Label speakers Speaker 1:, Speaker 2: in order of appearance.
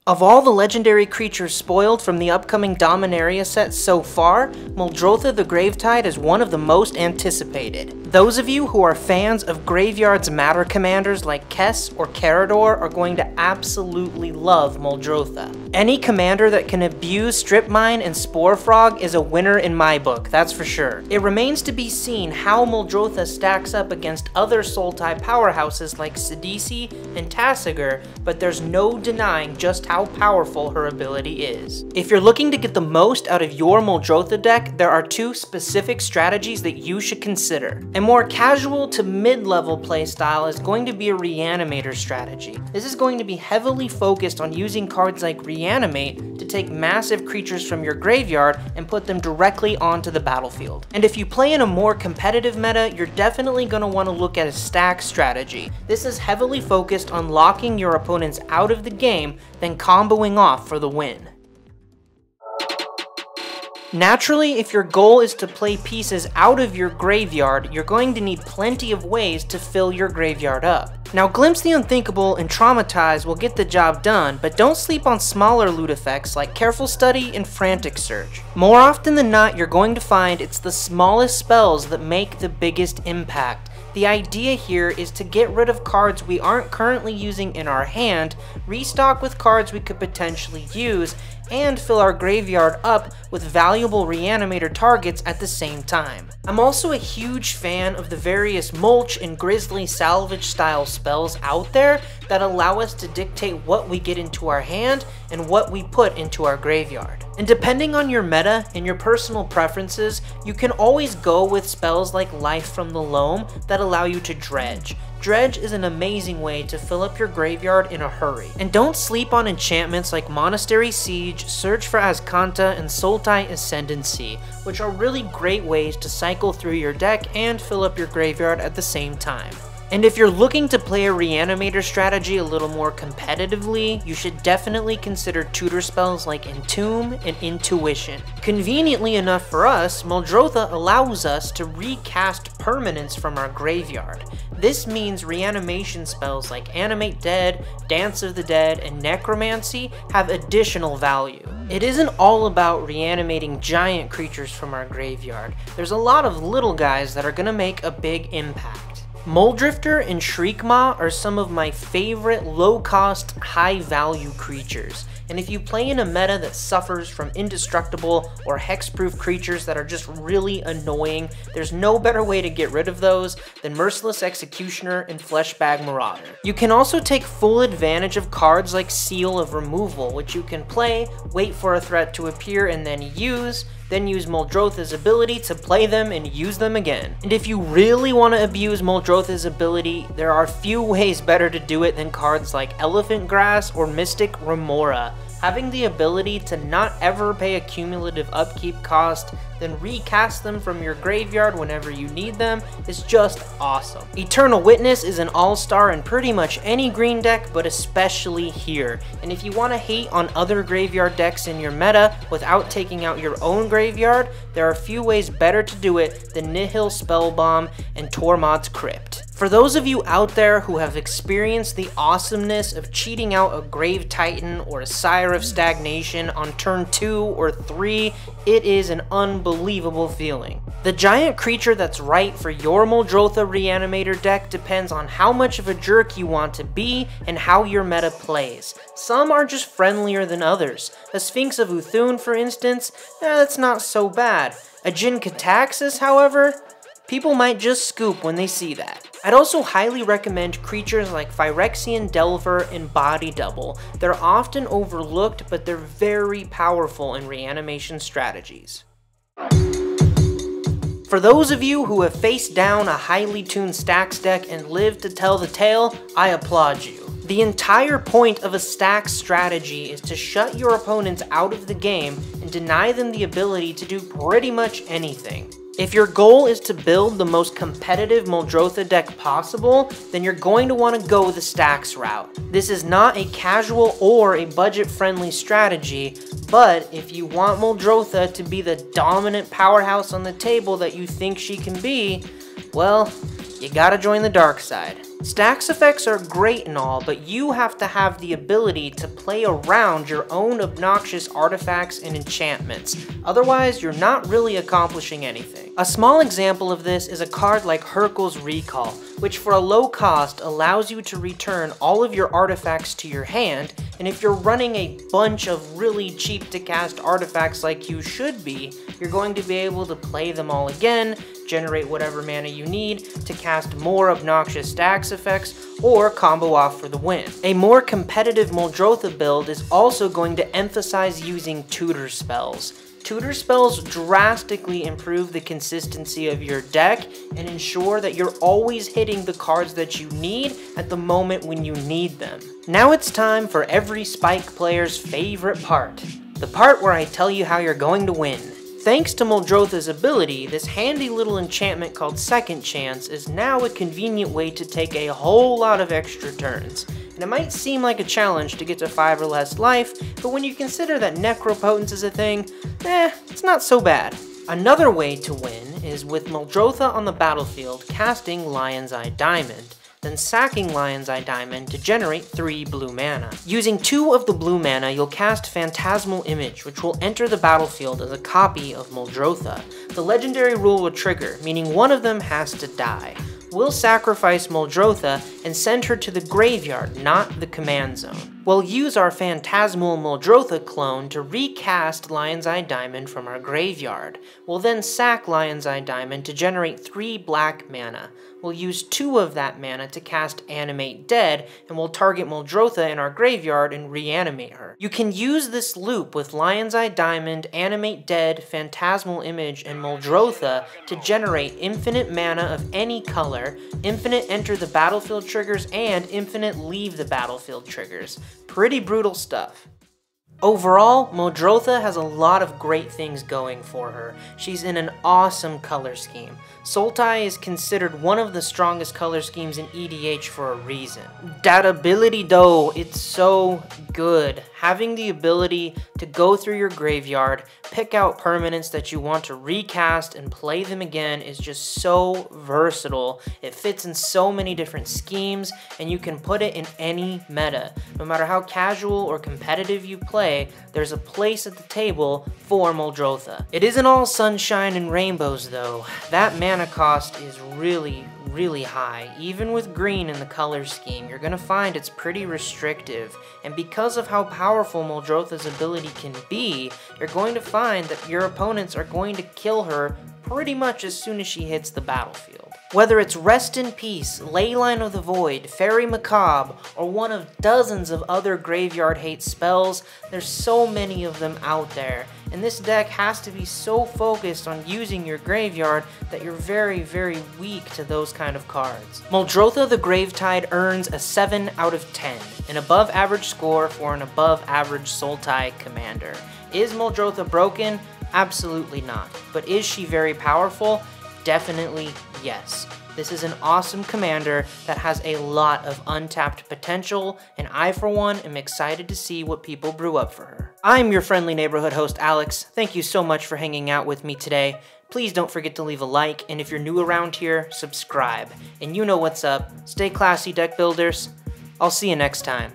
Speaker 1: Of all the legendary creatures spoiled from the upcoming Dominaria set so far, Muldrotha the Gravetide is one of the most anticipated. Those of you who are fans of Graveyard's Matter commanders like Kess or Carador are going to absolutely love Muldrotha. Any commander that can abuse Strip Mine and Spore Frog is a winner in my book, that's for sure. It remains to be seen how Muldrotha stacks up against other Sultai powerhouses like Sidisi and Tasigur, but there's no denying just how powerful her ability is. If you're looking to get the most out of your Muldrotha deck, there are two specific strategies that you should consider. A more casual to mid-level playstyle is going to be a Reanimator strategy. This is going to be heavily focused on using cards like Reanimate to take massive creatures from your graveyard and put them directly onto the battlefield. And if you play in a more competitive meta, you're definitely going to want to look at a Stax strategy. This is heavily focused on locking your opponents out of the game, then comboing off for the win. Naturally, if your goal is to play pieces out of your graveyard, you're going to need plenty of ways to fill your graveyard up. Now, Glimpse the Unthinkable and Traumatize will get the job done, but don't sleep on smaller loot effects like Careful Study and Frantic Search. More often than not, you're going to find it's the smallest spells that make the biggest impact. The idea here is to get rid of cards we aren't currently using in our hand, restock with cards we could potentially use, and fill our graveyard up with valuable Reanimator targets at the same time. I'm also a huge fan of the various Mulch and Grizzly Salvage style spells out there that allow us to dictate what we get into our hand and what we put into our graveyard. And depending on your meta and your personal preferences, you can always go with spells like Life from the Loam that allow you to dredge. Dredge is an amazing way to fill up your graveyard in a hurry. And don't sleep on enchantments like Monastery Siege, Search for Azcanta, and Sultai Ascendancy, which are really great ways to cycle through your deck and fill up your graveyard at the same time. And if you're looking to play a Reanimator strategy a little more competitively, you should definitely consider tutor spells like Entomb and Intuition. Conveniently enough for us, Muldrotha allows us to recast permanents from our graveyard. This means reanimation spells like Animate Dead, Dance of the Dead, and Necromancy have additional value. It isn't all about reanimating giant creatures from our graveyard. There's a lot of little guys that are going to make a big impact. Muldrifter and Shriekmaw are some of my favorite low-cost, high-value creatures. And if you play in a meta that suffers from indestructible or hexproof creatures that are just really annoying, there's no better way to get rid of those than Merciless Executioner and Fleshbag Marauder. You can also take full advantage of cards like Seal of Removal, which you can play, wait for a threat to appear, and then use Muldrotha's ability to play them and use them again. And if you really want to abuse Muldrotha's ability, there are few ways better to do it than cards like Elephant Grass or Mystic Remora. Having the ability to not ever pay a cumulative upkeep cost, then recast them from your graveyard whenever you need them is just awesome. Eternal Witness is an all-star in pretty much any green deck, but especially here. And if you want to hate on other graveyard decks in your meta without taking out your own graveyard, there are few ways better to do it than Nihil Spellbomb and Tormod's Crypt. For those of you out there who have experienced the awesomeness of cheating out a Grave Titan or a Sire of Stagnation on turn 2 or 3, it is an unbelievable feeling. The giant creature that's right for your Muldrotha Reanimator deck depends on how much of a jerk you want to be and how your meta plays. Some are just friendlier than others. A Sphinx of Uthun, for instance, that's not so bad. A Jin Cataxis, however, people might just scoop when they see that. I'd also highly recommend creatures like Phyrexian Delver and Body Double. They're often overlooked, but they're very powerful in reanimation strategies. For those of you who have faced down a highly tuned Stax deck and lived to tell the tale, I applaud you. The entire point of a Stax strategy is to shut your opponents out of the game and deny them the ability to do pretty much anything. If your goal is to build the most competitive Muldrotha deck possible, then you're going to want to go the Stax route. This is not a casual or a budget-friendly strategy, but if you want Muldrotha to be the dominant powerhouse on the table that you think she can be, well, you gotta join the dark side. Stax effects are great and all, but you have to have the ability to play around your own obnoxious artifacts and enchantments. Otherwise, you're not really accomplishing anything. A small example of this is a card like Hurkyl's Recall, which for a low cost allows you to return all of your artifacts to your hand, and if you're running a bunch of really cheap to cast artifacts like you should be, you're going to be able to play them all again, generate whatever mana you need to cast more obnoxious Stax effects, or combo off for the win. A more competitive Muldrotha build is also going to emphasize using tutor spells. Tutor spells drastically improve the consistency of your deck and ensure that you're always hitting the cards that you need at the moment when you need them. Now it's time for every Spike player's favorite part. The part where I tell you how you're going to win. Thanks to Muldrotha's ability, this handy little enchantment called Second Chance is now a convenient way to take a whole lot of extra turns. And it might seem like a challenge to get to 5 or less life, but when you consider that Necropotence is a thing, it's not so bad. Another way to win is with Muldrotha on the battlefield casting Lion's Eye Diamond, then sacking Lion's Eye Diamond to generate 3 blue mana. Using 2 of the blue mana, you'll cast Phantasmal Image, which will enter the battlefield as a copy of Muldrotha. The legendary rule will trigger, meaning one of them has to die. We'll sacrifice Muldrotha and send her to the graveyard, not the command zone. We'll use our Phantasmal Muldrotha clone to recast Lion's Eye Diamond from our graveyard. We'll then sack Lion's Eye Diamond to generate 3 black mana. We'll use 2 of that mana to cast Animate Dead, and we'll target Muldrotha in our graveyard and reanimate her. You can use this loop with Lion's Eye Diamond, Animate Dead, Phantasmal Image, and Muldrotha to generate infinite mana of any color, infinite enter the battlefield triggers, and infinite leave the battlefield triggers. Pretty brutal stuff. Overall, Muldrotha has a lot of great things going for her. She's in an awesome color scheme. Sultai is considered one of the strongest color schemes in EDH for a reason. That ability though, it's so good. Having the ability to go through your graveyard, pick out permanents that you want to recast and play them again is just so versatile. It fits in so many different schemes and you can put it in any meta. No matter how casual or competitive you play, there's a place at the table for Muldrotha. It isn't all sunshine and rainbows though. That mana cost is really high. Even with green in the color scheme, you're gonna find it's pretty restrictive. And because of how powerful Muldrotha's ability can be, you're going to find that your opponents are going to kill her pretty much as soon as she hits the battlefield. Whether it's Rest in Peace, Leyline of the Void, Fairy Macabre, or one of dozens of other graveyard hate spells, there's so many of them out there. And this deck has to be so focused on using your graveyard that you're very weak to those kind of cards. Muldrotha the Gravetide earns a 7 out of 10, an above average score for an above average Sultai commander. Is Muldrotha broken? Absolutely not. But is she very powerful? Definitely yes. This is an awesome commander that has a lot of untapped potential, and I for one am excited to see what people brew up for her. I'm your friendly neighborhood host Alex. Thank you so much for hanging out with me today. Please don't forget to leave a like, and if you're new around here, subscribe. And you know what's up. Stay classy, deck builders. I'll see you next time.